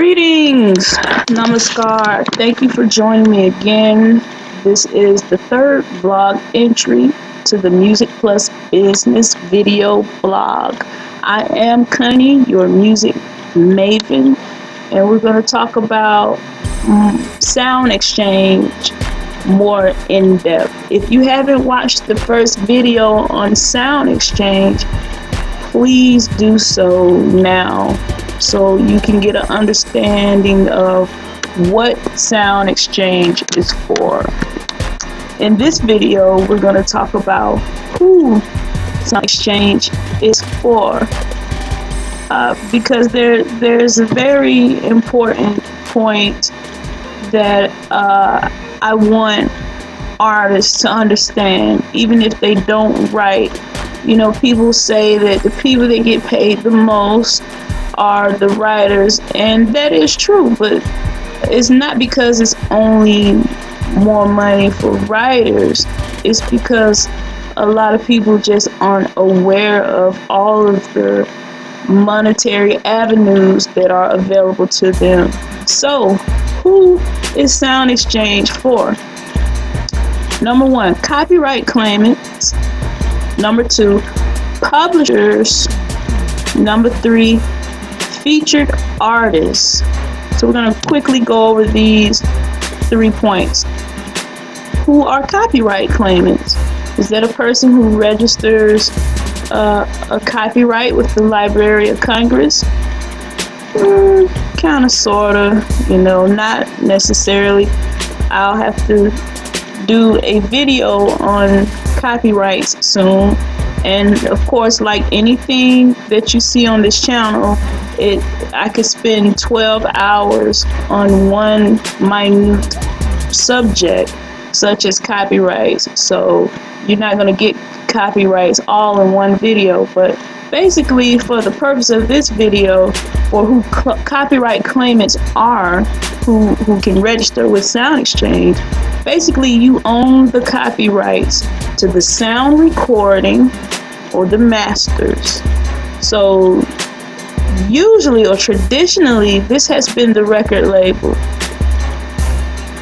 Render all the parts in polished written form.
Greetings, Namaskar. Thank you for joining me again. This is the third blog entry to the Music Plus Business video blog. I am Connie, your music maven, and we're going to talk about SoundExchange more in depth. If you haven't watched the first video on SoundExchange, please do so now so you can get an understanding of what SoundExchange is for. In this video, we're going to talk about who SoundExchange is for, because there's a very important point that I want artists to understand, even if they don't write. You know, people say that the people that get paid the most are the writers, and that is true, but it's not because it's only more money for writers. It's because a lot of people just aren't aware of all of the monetary avenues that are available to them. So, who is SoundExchange for? Number one, copyright claimants. Number two, publishers. Number three, featured artists. So we're going to quickly go over these 3 points. Who are copyright claimants? Is that a person who registers a copyright with the Library of Congress? Kind of, sort of, not necessarily. I'll have to do a video on copyrights soon. And of course, like anything that you see on this channel, I could spend 12 hours on one minute subject, such as copyrights. So you're not going to get copyrights all in one video. But basically, for the purpose of this video, for who copyright claimants are, who can register with SoundExchange, basically you own the copyrights to the sound recording or the masters. So usually or traditionally this has been the record label.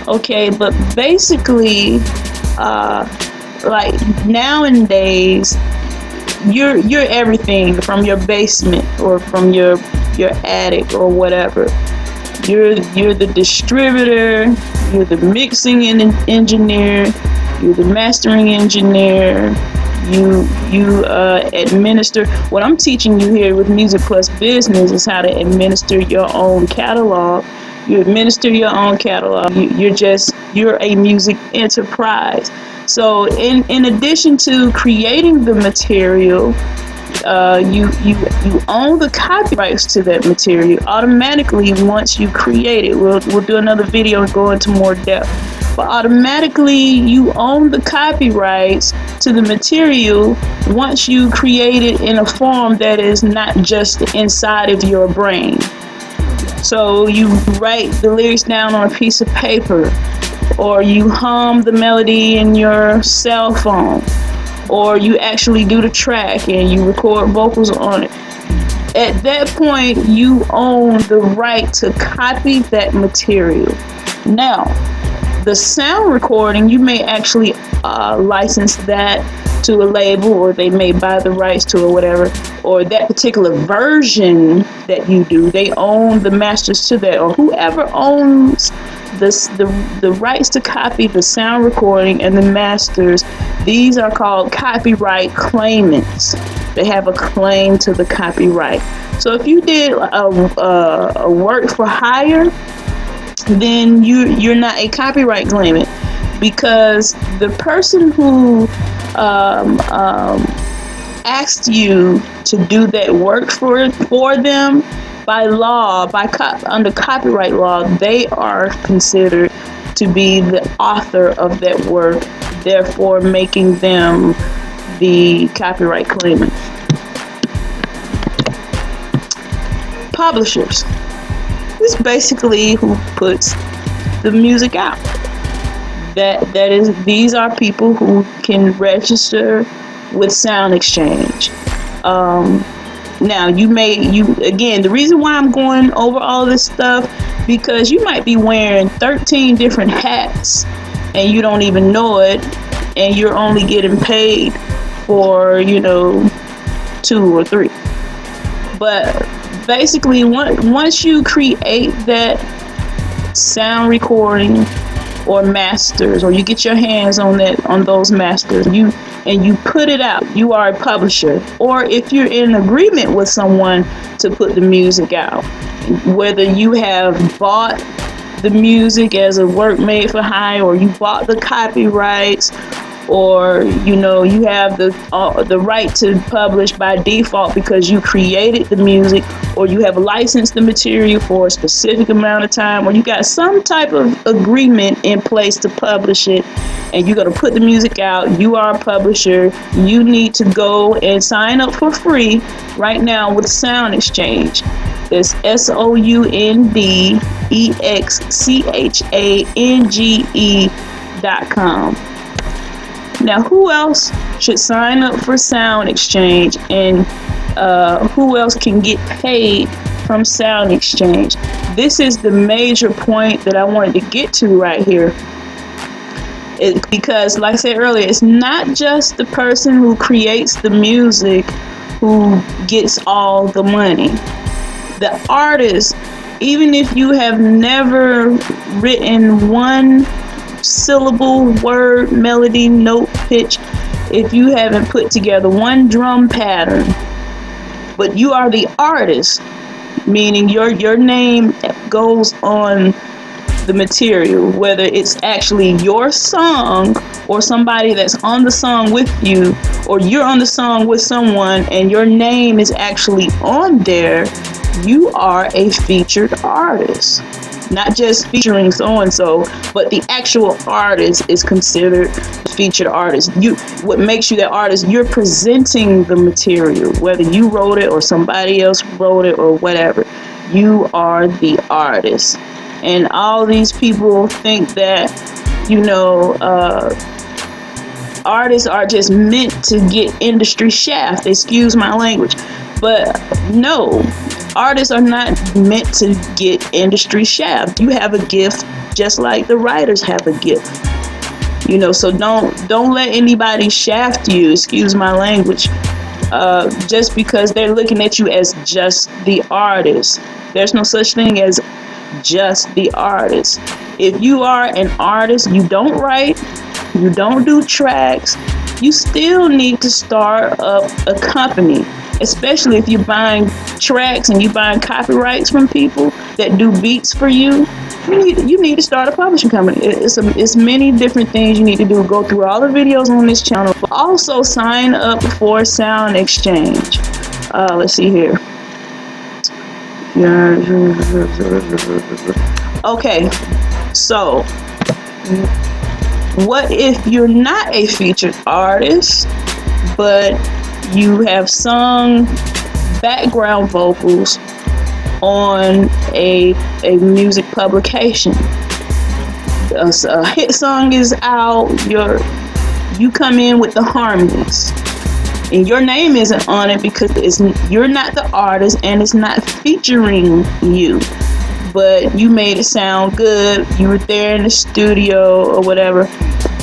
Okay, but basically like nowadays you're everything from your basement or from your attic or whatever. You're the distributor, you're the mixing engineer, you're the mastering engineer, you administer. What I'm teaching you here with Music Plus Business is how to administer your own catalog. You administer your own catalog. You're a music enterprise. So in addition to creating the material, you own the copyrights to that material automatically once you create it. We'll do another video and go into more depth. But automatically you own the copyrights to the material once you create it in a form that is not just inside of your brain. So you write the lyrics down on a piece of paper, or you hum the melody in your cell phone, or you actually do the track and you record vocals on it. At that point, you own the right to copy that material. Now, the sound recording, you may actually license that to a label, or they may buy the rights to it, or whatever. Or that particular version that you do, they own the masters to that, or whoever owns the rights to copy the sound recording and the masters. These are called copyright claimants. They have a claim to the copyright. So if you did a work for hire, then you're not a copyright claimant, because the person who asked you to do that work for them, by law, under copyright law, they are considered to be the author of that work, therefore making them the copyright claimant. Publishers. This is basically who puts the music out. These are people who can register with SoundExchange. Now, again, the reason why I'm going over all this stuff, because you might be wearing 13 different hats and you don't even know it, and you're only getting paid for, 2 or 3. But basically, once you create that sound recording or masters, or you get your hands on those masters, you put it out, you are a publisher. Or if you're in agreement with someone to put the music out, whether you have bought the music as a work made for hire, or you bought the copyrights, or you have the right to publish by default because you created the music, or you have licensed the material for a specific amount of time, or you got some type of agreement in place to publish it, and you're going to put the music out, you are a publisher, you need to go and sign up for free right now with SoundExchange. It's SoundExchange.com. Now, who else should sign up for SoundExchange, and who else can get paid from SoundExchange? This is the major point that I wanted to get to right here. Because, like I said earlier, it's not just the person who creates the music who gets all the money. The artist, even if you have never written one syllable, word, melody, note, pitch, if you haven't put together one drum pattern, but you are the artist, meaning your name goes on the material, whether it's actually your song or somebody that's on the song with you, or you're on the song with someone and your name is actually on there, you are a featured artist. Not just featuring so-and-so, but the actual artist is considered featured artist. What makes you that artist, you're presenting the material, whether you wrote it or somebody else wrote it or whatever. You are the artist. And all these people think that, artists are just meant to get industry shaft, excuse my language. But no, artists are not meant to get industry shaft. You have a gift just like the writers have a gift. So don't let anybody shaft you, excuse my language, just because they're looking at you as just the artist. There's no such thing as just the artist. If you are an artist, you don't write, you don't do tracks, you still need to start up a company. Especially if you're buying tracks and you're buying copyrights from people that do beats for you, you need to start a publishing company. It's many different things you need to do. Go through all the videos on this channel. Also, sign up for SoundExchange. Let's see here. Okay, so what if you're not a featured artist, but you have sung background vocals on a music publication? A hit song is out, you come in with the harmonies, and your name isn't on it because you're not the artist and it's not featuring you, but you made it sound good, you were there in the studio or whatever.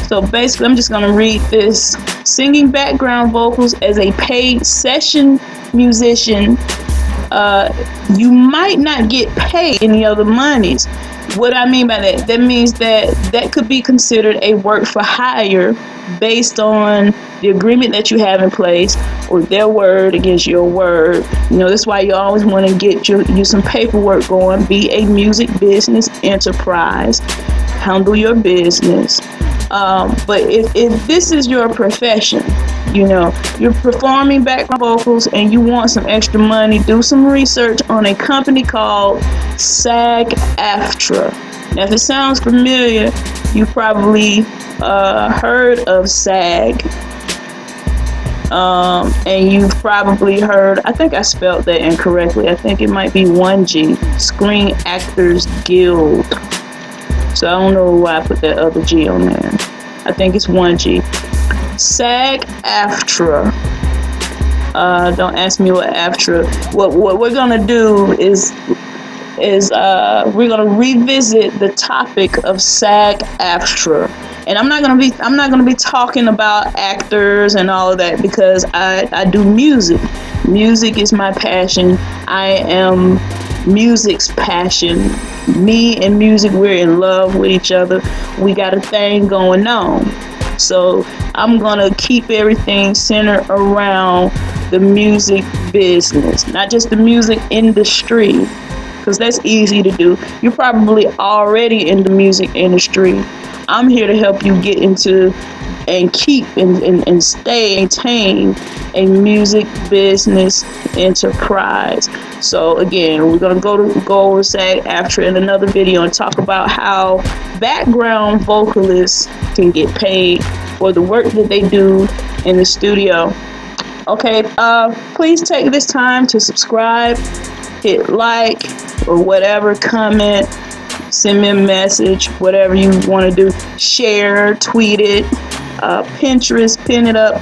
So basically, I'm just going to read this. Singing background vocals as a paid session musician, you might not get paid any other monies. What I mean by that, that means that could be considered a work for hire based on the agreement that you have in place, or their word against your word. That's why you always want to get you some paperwork going. Be a music business enterprise. Handle your business. But if this is your profession, you're performing background vocals and you want some extra money, do some research on a company called SAG-AFTRA. Now, if it sounds familiar, you probably heard of SAG. And you've probably heard, I think I spelled that incorrectly. I think it might be 1G, Screen Actors Guild. So I don't know why I put that other G on there. I think it's 1G. SAG-AFTRA Don't ask me what AFTRA. What we're gonna do is we're gonna revisit the topic of SAG-AFTRA, and I'm not gonna be talking about actors and all of that because I do music. Music is my passion. I am music's passion. Me and music, we're in love with each other. We got a thing going on. So I'm gonna keep everything centered around the music business, not just the music industry, because that's easy to do. You're probably already in the music industry. I'm here to help you get into and keep and stay maintain a music business enterprise. So again, we're gonna go over SAG-AFTRA in another video and talk about how background vocalists can get paid for the work that they do in the studio. Okay, please take this time to subscribe, hit like or whatever, comment, send me a message, whatever you want to do, share, tweet it, Pinterest, pin it up.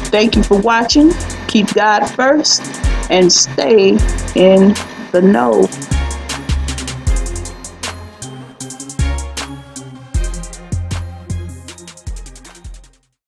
Thank you for watching. Keep God first and stay in the know.